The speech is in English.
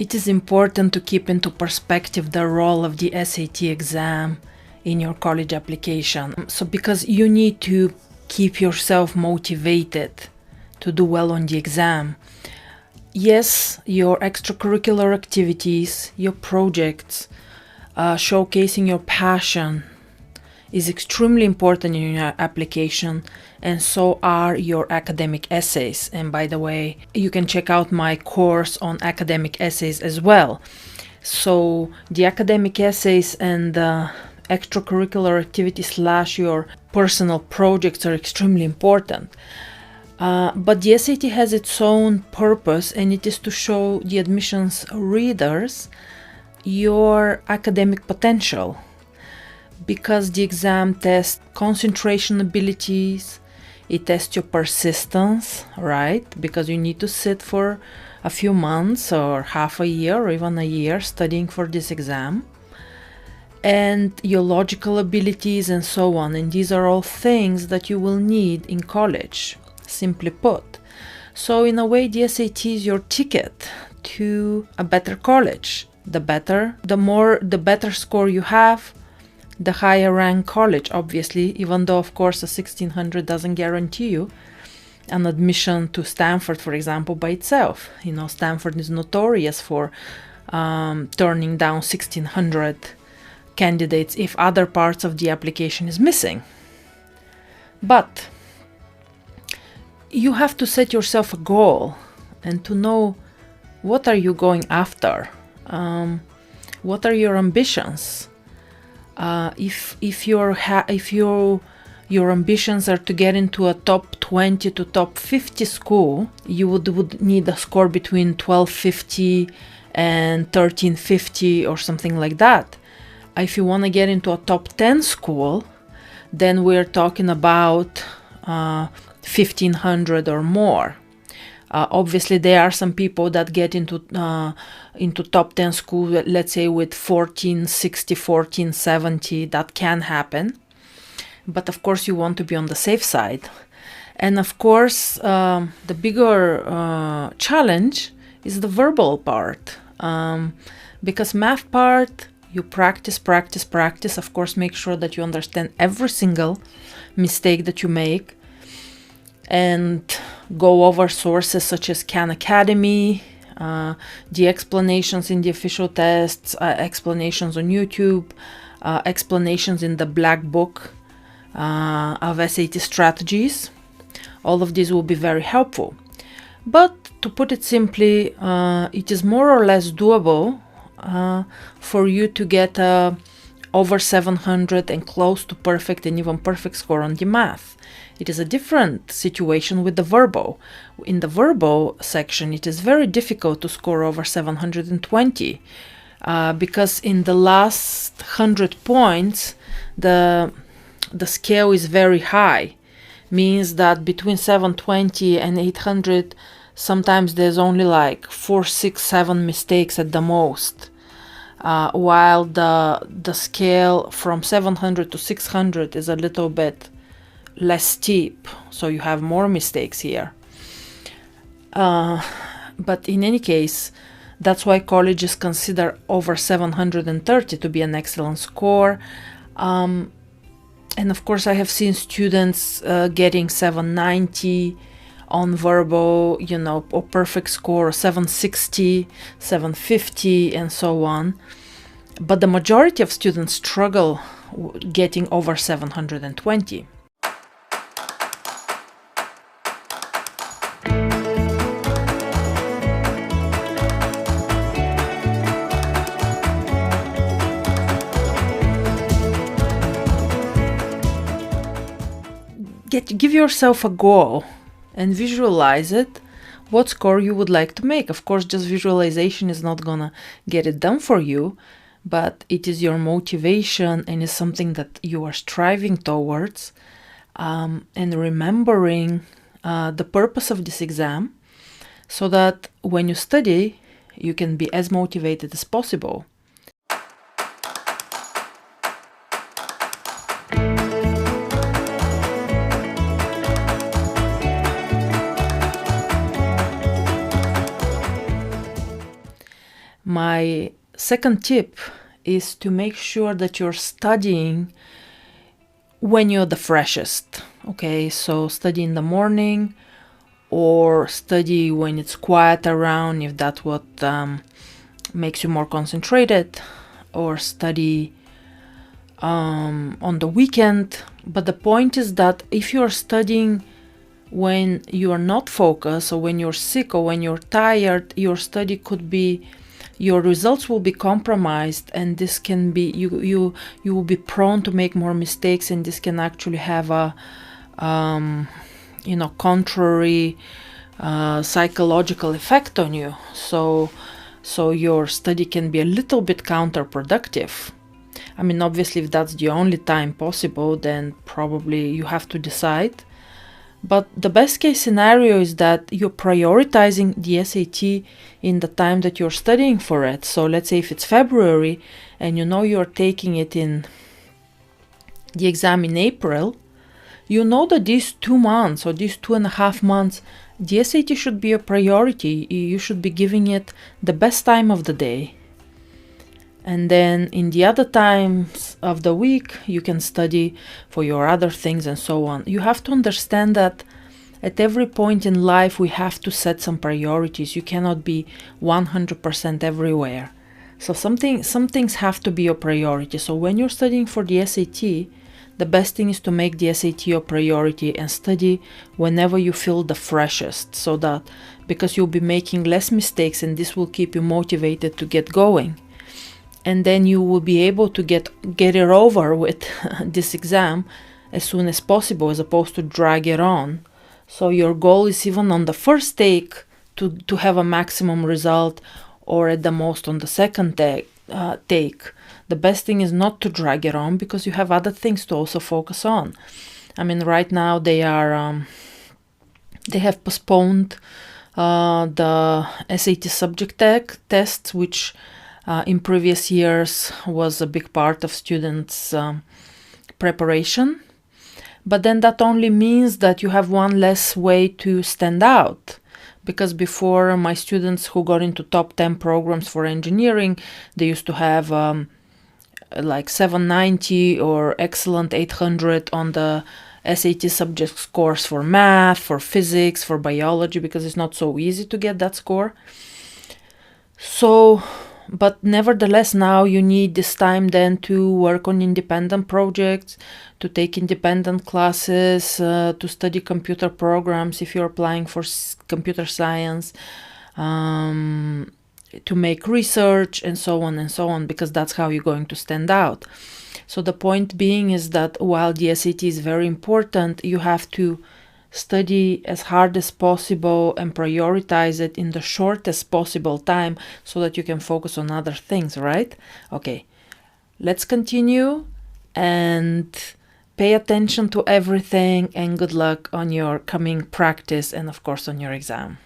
it is important to keep into perspective the role of the SAT exam in your college application. So because you need to keep yourself motivated to do well on the exam. Yes, your extracurricular activities, your projects, showcasing your passion is extremely important in your application, and so are your academic essays. And by the way, you can check out my course on academic essays as well. So the academic essays and the extracurricular activities / your personal projects are extremely important. But the SAT has its own purpose, and it is to show the admissions readers your academic potential, because the exam tests concentration abilities, it tests your persistence, right? Because you need to sit for a few months or half a year or even a year studying for this exam, and your logical abilities and so on. And these are all things that you will need in college, simply put. So in a way, the SAT is your ticket to a better college. The better score you have, the higher rank college, obviously, even though, of course, a 1600 doesn't guarantee you an admission to Stanford, for example, by itself. You know, Stanford is notorious for turning down 1600 candidates if other parts of the application is missing. But you have to set yourself a goal and to know what are you going after. What are your ambitions? If your ambitions are to get into a top 20 to top 50 school, you would need a score between 1250 and 1350 or something like that. If you want to get into a top 10 school, then we're talking about 1500 or more. Obviously, there are some people that get into top 10 school, let's say with 1460, 1470. That can happen. But of course, you want to be on the safe side. And of course, the bigger challenge is the verbal part. Because math part, you practice. Of course, make sure that you understand every single mistake that you make, and go over sources such as Khan Academy, the explanations in the official tests, explanations on YouTube, explanations in the Black Book of SAT strategies. All of these will be very helpful. But to put it simply, it is more or less doable for you to get over 700 and close to perfect and even perfect score on the math. It is a different situation with the verbal. In the verbal section, it is very difficult to score over 720 because in the last 100 points, the scale is very high. Means that between 720 and 800, sometimes there's only like 4, 6, 7 mistakes at the most. While the scale from 700 to 600 is a little bit less steep, so you have more mistakes here. But in any case, that's why colleges consider over 730 to be an excellent score. And of course, I have seen students getting 790 on verbal, or perfect score, 760, 750, and so on. But the majority of students struggle getting over 720. Give yourself a goal and visualize it, what score you would like to make. Of course, just visualization is not gonna get it done for you, but it is your motivation and is something that you are striving towards, and remembering the purpose of this exam, so that when you study, you can be as motivated as possible. my second tip is to make sure that you're studying when you're the freshest. Okay, so study in the morning or study when it's quiet around, if that's what makes you more concentrated, or study on the weekend. But the point is that if you're studying when you are not focused, or when you're sick, or when you're tired, your study could be, your results will be compromised, and this can be, you will be prone to make more mistakes, and this can actually have a contrary psychological effect on you. So your study can be a little bit counterproductive. I mean, obviously, if that's the only time possible, then probably you have to decide. But the best case scenario is that you're prioritizing the SAT in the time that you're studying for it. So let's say if it's February and you know you're taking it in the exam in April, you know that these 2 months or these 2.5 months, the SAT should be a priority. You should be giving it the best time of the day. And then in the other times of the week, you can study for your other things and so on. You have to understand that at every point in life, we have to set some priorities. You cannot be 100% everywhere. So some things have to be your priority. So when you're studying for the SAT, the best thing is to make the SAT your priority and study whenever you feel the freshest. So that, because you'll be making less mistakes, and this will keep you motivated to get going. And then you will be able to get it over with this exam as soon as possible, as opposed to drag it on. So your goal is, even on the first take, to have a maximum result, or at the most on the second take. The best thing is not to drag it on, because you have other things to also focus on. I mean, right now they have postponed the SAT subject tests, which in previous years was a big part of students' preparation. But then that only means that you have one less way to stand out. Because before, my students who got into top 10 programs for engineering, they used to have like 790 or excellent 800 on the SAT subject scores for math, for physics, for biology, because it's not so easy to get that score. So, but nevertheless, now you need this time then to work on independent projects, to take independent classes, to study computer programs if you're applying for computer science, to make research, and so on, because that's how you're going to stand out. So the point being is that while the SAT is very important, you have to study as hard as possible and prioritize it in the shortest possible time, so that you can focus on other things, right? Okay, let's continue and pay attention to everything, and good luck on your coming practice, and of course on your exam.